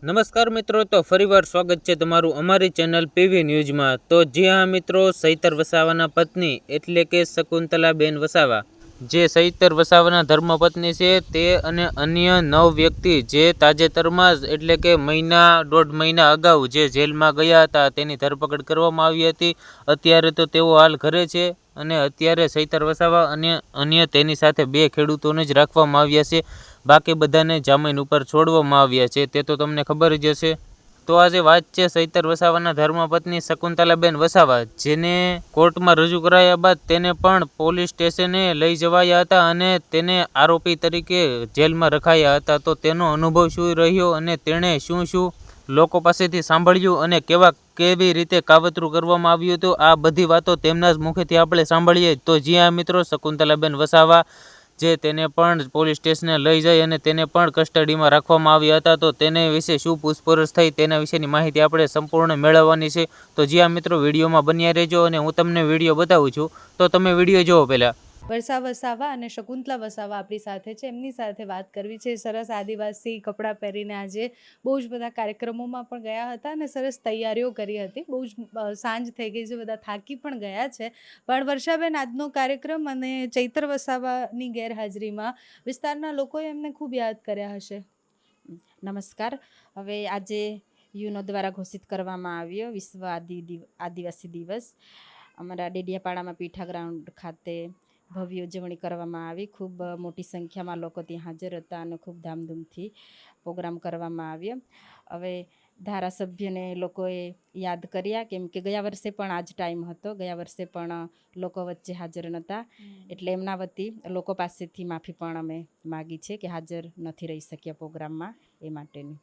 નમસ્કાર મિત્રો, તો ફરીવાર સ્વાગત છે તમારું અમારી ચેનલ પીવી ન્યૂઝમાં। તો જી હા મિત્રો, ચૈતર વસાવાના પત્ની એટલે કે શકુંતલાબેન વસાવા, જે ચૈતર વસાવાના ધર્મપત્ની છે, તે અને અન્ય 9 વ્યક્તિ જે તાજેતરમાં જ એટલે કે દોઢ મહિના અગાઉ જે જેલમાં ગયા હતા તેની ધરપકડ કરવામાં આવી હતી। અત્યારે તો તેઓ હાલ ઘરે છે અને અત્યારે ચૈતર વસાવા અને અન્ય તેની સાથે 2 ખેડૂતોને જ રાખવામાં આવ્યા છે। બાકી બધાને જામીન ઉપર છોડવામાં આવ્યા છે, તે તો તમને ખબર જ હશે। તો આજે વાત છે ચૈતર વસાવાના ધર્મપત્ની શકુંતલાબેન વસાવા, જેને કોર્ટમાં રજૂ કરાયા બાદ તેને પણ પોલીસ સ્ટેશને લઈ જવાયા હતા અને તેને આરોપી તરીકે જેલમાં રખાયા હતા। તો તેનો અનુભવ શું રહ્યો અને તેણે શું લોકો પાસેથી સાંભળ્યું અને કેવી રીતે કાવતરું કરવામાં આવ્યું હતું, આ બધી વાતો તેમના જ મુખેથી આપણે સાંભળીએ। તો જી હા મિત્રો, શકુંતલાબેન વસાવા જે તેને પણ પોલીસ સ્ટેશને લઈ જઈ અને તેને પણ કસ્ટડીમાં રાખવામાં આવ્યા હતા, તો તેને વિશે શું પૂછપરછ થઈ તેના વિશેની માહિતી આપણે સંપૂર્ણ મેળવવાની છે। તો જી આ મિત્રો, વિડીયોમાં બન્યા રહેજો અને હું તમને વિડીયો બતાવું છું, તો તમે વિડીયો જોવો પહેલાં। વર્ષા વસાવા અને શકુંતલા વસાવા આપણી સાથે છે, એમની સાથે વાત કરવી છે। સરસ આદિવાસી કપડાં પહેરીને આજે બહુ જ બધા કાર્યક્રમોમાં પણ ગયા હતા અને સરસ તૈયારીઓ કરી હતી। બહુ જ સાંજ થઈ ગઈ છે, બધા થાકી પણ ગયા છે, પણ વર્ષાબેન આજનો કાર્યક્રમ અને ચૈતર વસાવાની ગેરહાજરીમાં વિસ્તારના લોકોએ એમને ખૂબ યાદ કર્યા હશે। નમસ્કાર। હવે આજે યુનો દ્વારા ઘોષિત કરવામાં આવ્યો વિશ્વ આદિવાસી દિવસ। અમારા ડેડિયાપાડામાં પીઠા ગ્રાઉન્ડ ખાતે ભવ્ય ઉજવણી કરવામાં આવી। ખૂબ મોટી સંખ્યામાં લોકો ત્યાં હાજર હતા અને ખૂબ ધામધૂમથી પ્રોગ્રામ કરવામાં આવ્યો। હવે ધારાસભ્યને લોકોએ યાદ કર્યા, કેમ કે ગયા વર્ષે પણ આ જ ટાઈમ હતો, ગયા વર્ષે પણ લોકો વચ્ચે હાજર નહોતા, એટલે એમના વતી લોકો પાસેથી માફી પણ અમે માગી છે કે હાજર નથી રહી શક્યા પ્રોગ્રામમાં, એ માટેની।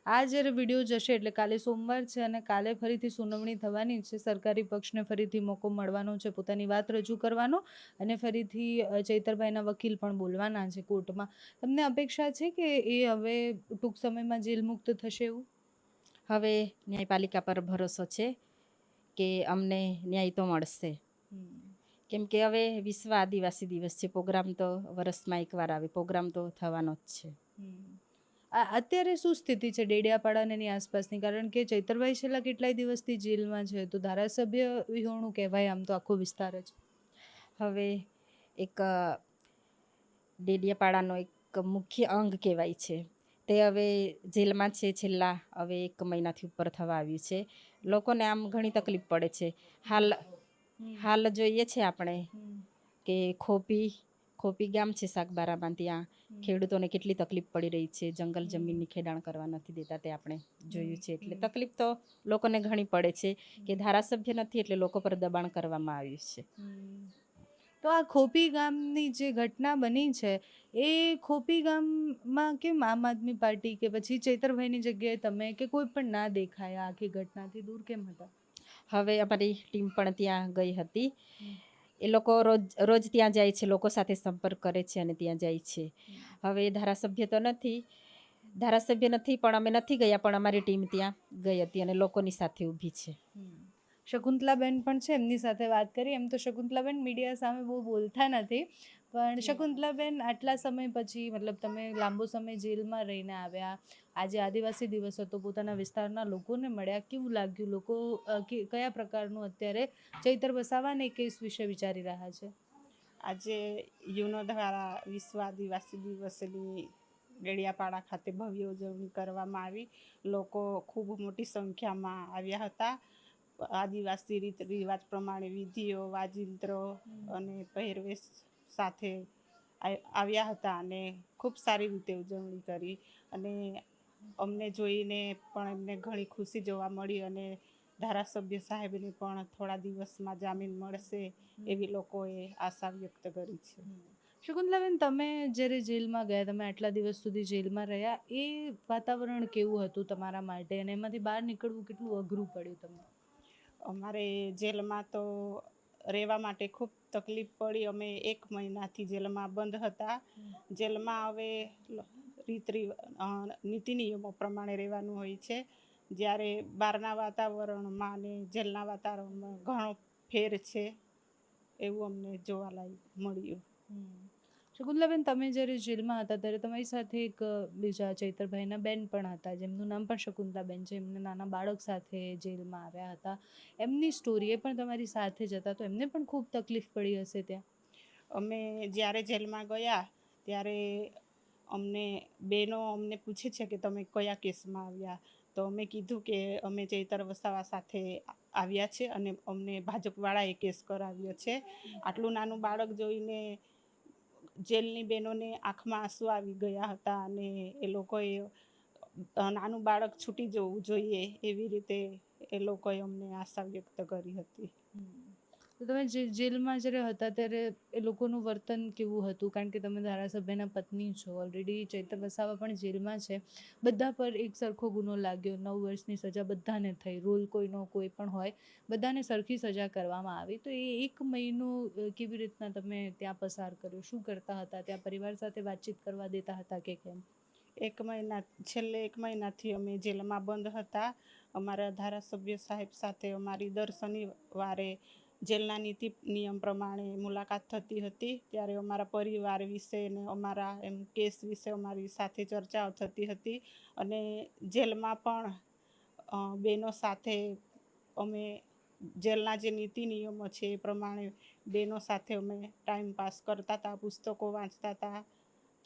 આ જ્યારે વિડીયો જશે એટલે કાલે સોમવાર છે અને કાલે ફરીથી સુનાવણી થવાની છે। સરકારી પક્ષને ફરીથી મોકો મળવાનો છે પોતાની વાત રજૂ કરવાનો અને ફરીથી ચૈતરભાઈના વકીલ પણ બોલવાના છે કોર્ટમાં। તમને અપેક્ષા છે કે એ હવે ટૂંક સમયમાં જેલ મુક્ત થશે એવું? હવે ન્યાયપાલિકા પર ભરોસો છે કે અમને ન્યાય તો મળશે, કેમ કે હવે વિશ્વ આદિવાસી દિવસ છે, પ્રોગ્રામ તો વર્ષમાં એકવાર આવે, પ્રોગ્રામ તો થવાનો જ છે। અત્યારે શું સ્થિતિ છે ડેડિયાપાડા અને એની આસપાસની? કારણ કે ચૈતરભાઈ છેલ્લા કેટલાય દિવસથી જેલમાં છે, તો ધારાસભ્ય વિહોણું કહેવાય આમ તો આખો વિસ્તાર જ। હવે એક ડેડિયાપાડાનો એક મુખ્ય અંગ કહેવાય છે, તે હવે જેલમાં છે છેલ્લા હવે 1 મહિનાથી ઉપર થવા આવ્યું છે। લોકોને આમ ઘણી તકલીફ પડે છે। હાલ જોઈએ છે આપણે કે ખોપી ગામ છે સાગબારામાં, ત્યાં ખેડૂતોને કેટલી તકલીફ પડી રહી છે, જંગલ જમીનની ખેડાણ કરવા નથી દેતા, તે આપણે જોયું છે। એટલે તકલીફ તો લોકોને ઘણી પડે છે કે ધારાસભ્ય નથી એટલે લોકો પર દબાણ કરવામાં આવ્યું છે। તો આ ખોપી ગામની જે ઘટના બની છે, એ ખોપી ગામમાં કેમ આમ આદમી પાર્ટી કે પછી ચૈતરભાઈની જગ્યાએ તમે કે કોઈ પણ ના દેખાયા, આખી ઘટનાથી દૂર કેમ હતા? હવે અમારી ટીમ પણ ત્યાં ગઈ હતી। એ લોકો રોજ ત્યાં જાય છે, લોકો સાથે સંપર્ક કરે છે અને ત્યાં જાય છે। હવે ધારાસભ્ય નથી પણ અમે નથી ગયા, પણ અમારી ટીમ ત્યાં ગઈ હતી અને લોકોની સાથે ઊભી છે। શકુંતલાબેન પણ છે, એમની સાથે વાત કરી। એમ તો શકુંતલાબેન મીડિયા સામે બહુ બોલતા નથી, પણ શકુંતલાબેન આટલા સમય પછી, મતલબ તમે લાંબો સમય જેલમાં રહીને આવ્યા, આજે આદિવાસી દિવસ હતો, પોતાના વિસ્તારના લોકોને મળ્યા, કેવું લાગ્યું? લોકો કયા પ્રકારનું અત્યારે ચૈતર વસાવાને કેસ વિશે વિચારી રહ્યા છે? આજે યુનો દ્વારા વિશ્વ આદિવાસી દિવસની ડેડિયાપાડા ખાતે ભવ્ય ઉજવણી કરવામાં આવી। લોકો ખૂબ મોટી સંખ્યામાં આવ્યા હતા। આદિવાસી રીત રિવાજ પ્રમાણે વિધિઓ, વાજિંત્રો અને પહેરવેશ સાથે આવ્યા હતા અને ખૂબ સારી રીતે ઉજવણી કરી અને અમને જોઈને પણ એમને ઘણી ખુશી જોવા મળી અને ધારાસભ્ય સાહેબને પણ થોડા દિવસમાં જામીન મળશે એવી લોકોએ આશા વ્યક્ત કરી છે। શકુંતલાબેન, તમે જ્યારે જેલમાં ગયા, તમે આટલા દિવસ સુધી જેલમાં રહ્યા, એ વાતાવરણ કેવું હતું તમારા માટે અને એમાંથી બહાર નીકળવું કેટલું અઘરું પડ્યું તમને? અમારે જેલમાં તો રહેવા માટે ખૂબ તકલીફ પડી। અમે 1 મહિનાથી જેલમાં બંધ હતા। જેલમાં હવે નીતિ નિયમો પ્રમાણે રહેવાનું હોય છે, જ્યારે બહારના વાતાવરણમાં અને જેલના વાતાવરણમાં ઘણો ફેર છે એવું અમને જોવા મળ્યું। શકુંતલાબેન, તમે જ્યારે જેલમાં હતા ત્યારે તમારી સાથે એક બીજા ચૈતરભાઈના બેન પણ હતા, જેમનું નામ પણ શકુંતલાબેન છે. એમને નાના બાળક સાથે જેલમાં આવ્યા હતા. એમની સ્ટોરી એ પણ તમારી સાથે જ હતા, તો એમને પણ ખૂબ તકલીફ પડી હશે ત્યાં. અમે જ્યારે જેલમાં ગયા ત્યારે અમને પૂછે છે કે તમે કયા કેસમાં આવ્યા, તો અમે કીધું કે અમે ચૈતર વસાવા સાથે આવ્યા છે અને અમને ભાજપવાળાએ કેસ કરાવ્યો છે. આટલું નાનું બાળક જોઈને જેલની બહેનોને આંખમાં આંસુ આવી ગયા હતા અને એ લોકોએ નાનું બાળક છૂટી જવું જોઈએ એવી રીતે એ લોકોએ અમને આશા વ્યક્ત કરી હતી. તો તમે જેલમાં જ્યારે હતા ત્યારે એ લોકોનું વર્તન કેવું હતું? કારણ કે તમે ધારાસભ્યના પત્ની છો, ઓલરેડી ચૈતર વસાવા પણ જેલમાં છે. બધા પર એક સરખો ગુનો લાગ્યો, 9 વર્ષની સજા બધાને થઈ, રોલ કોઈનો કોઈ પણ હોય, બધાને સરખી સજા કરવામાં આવી. તો એ 1 મહિનો કેવી રીતના તમે ત્યાં પસાર કર્યો? શું કરતા હતા ત્યાં? પરિવાર સાથે વાતચીત કરવા દેતા હતા કે કેમ? છેલ્લે 1 મહિનાથી અમે જેલમાં બંધ હતા. અમારા ધારાસભ્ય સાહેબ સાથે અમારી દર શનિવારે જેલના નીતિ નિયમ પ્રમાણે મુલાકાત થતી હતી. ત્યારે અમારા પરિવાર વિશે ને અમારા કેસ વિશે અમારી સાથે ચર્ચાઓ થતી હતી અને જેલમાં પણ બહેનો સાથે અમે જેલના જે નીતિ નિયમો છે એ પ્રમાણે બહેનો સાથે અમે ટાઈમ પાસ કરતા હતા, પુસ્તકો વાંચતા હતા,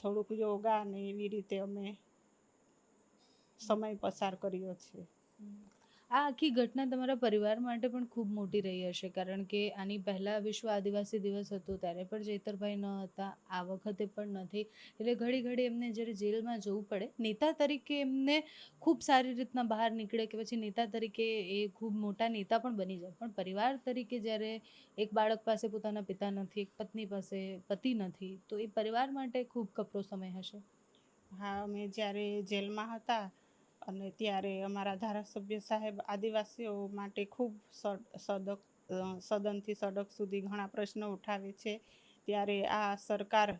થોડુંક યોગા ને એવી રીતે અમે સમય પસાર કર્યો છે. આ આખી ઘટના તમારા પરિવાર માટે પણ ખૂબ મોટી રહી હશે, કારણ કે આની પહેલાં વિશ્વ આદિવાસી દિવસ હતો ત્યારે પણ ચૈતરભાઈ ન હતા, આ વખતે પણ નથી. એટલે ઘડી ઘડી એમને જ્યારે જેલમાં જવું પડે, નેતા તરીકે એમને ખૂબ સારી રીતના બહાર નીકળે કે પછી નેતા તરીકે એ ખૂબ મોટા નેતા પણ બની જાય, પણ પરિવાર તરીકે જ્યારે એક બાળક પાસે પોતાના પિતા નથી, એક પત્ની પાસે પતિ નથી, તો એ પરિવાર માટે ખૂબ કપરો સમય હશે. હા, અમે જ્યારે જેલમાં હતા અને ત્યારે અમારા ધારાસભ્ય સાહેબ આદિવાસીઓ માટે ખૂબ સદનથી સડક સુધી ઘણા પ્રશ્નો ઉઠાવે છે. ત્યારે આ સરકાર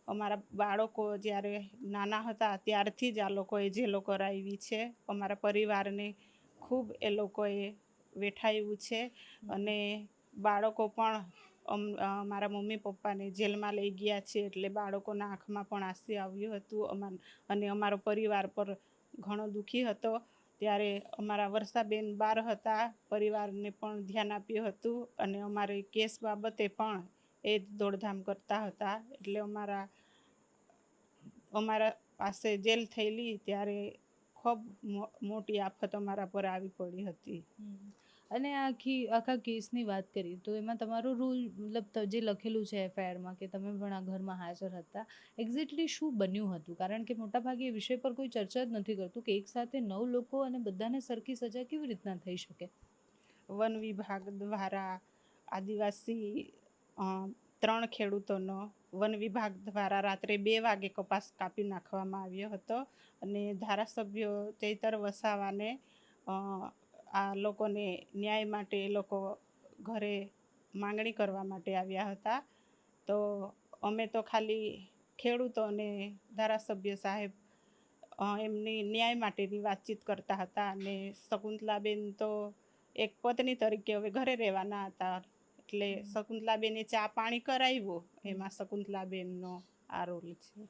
અમારા બાળકો જ્યારે નાના હતા ત્યારથી જ આ લોકોએ જેલો કરાવી છે. અમારા પરિવારને ખૂબ એ લોકોએ વેઠાવ્યું છે અને બાળકો પણ મારા મમ્મી પપ્પાને જેલમાં લઈ ગયા છે એટલે બાળકોના આંખમાં પણ આંસુ આવ્યું હતું અને અમારો પરિવાર પર ઘણો દુઃખી હતો. ત્યારે અમારા વર્ષાબેન બહાર હતા, પરિવારને પણ ધ્યાન આપ્યું હતું અને અમારે કેસ બાબતે પણ એ જ દોડધામ કરતા હતા. એટલે અમારા પાસે જેલ થયેલી ત્યારે ખૂબ મોટી આફત અમારા પર આવી પડી હતી. અને આખા કેસની વાત કરી તો એમાં તમારો રોલ, મતલબ જે લખેલું છે એફઆઈઆરમાં કે તમે પણ આ ઘરમાં હાજર હતા, એક્ઝેક્ટલી શું બન્યું હતું? કારણ કે મોટાભાગે એ વિષય પર કોઈ ચર્ચા જ નથી કરતું કે એક સાથે 9 લોકો અને બધાને સરખી સજા કેવી રીતના થઈ શકે. વન વિભાગ દ્વારા આદિવાસી 3 ખેડૂતોનો વન વિભાગ દ્વારા રાત્રે 2 વાગે કપાસ કાપી નાખવામાં આવ્યો હતો અને ધારાસભ્ય ચૈતર વસાવાને આ લોકોને ન્યાય માટે એ લોકો ઘરે માંગણી કરવા માટે આવ્યા હતા. તો અમે તો ખાલી ખેડૂતો અને ધારાસભ્ય સાહેબ એમની ન્યાય માટેની વાતચીત કરતા હતા અને શકુંતલાબેન તો એક પત્ની તરીકે હવે ઘરે રહેવાના હતા એટલે શકુંતલાબેને ચા પાણી કરાવ્યું, એમાં શકુંતલાબેનનો આ રોલ છે.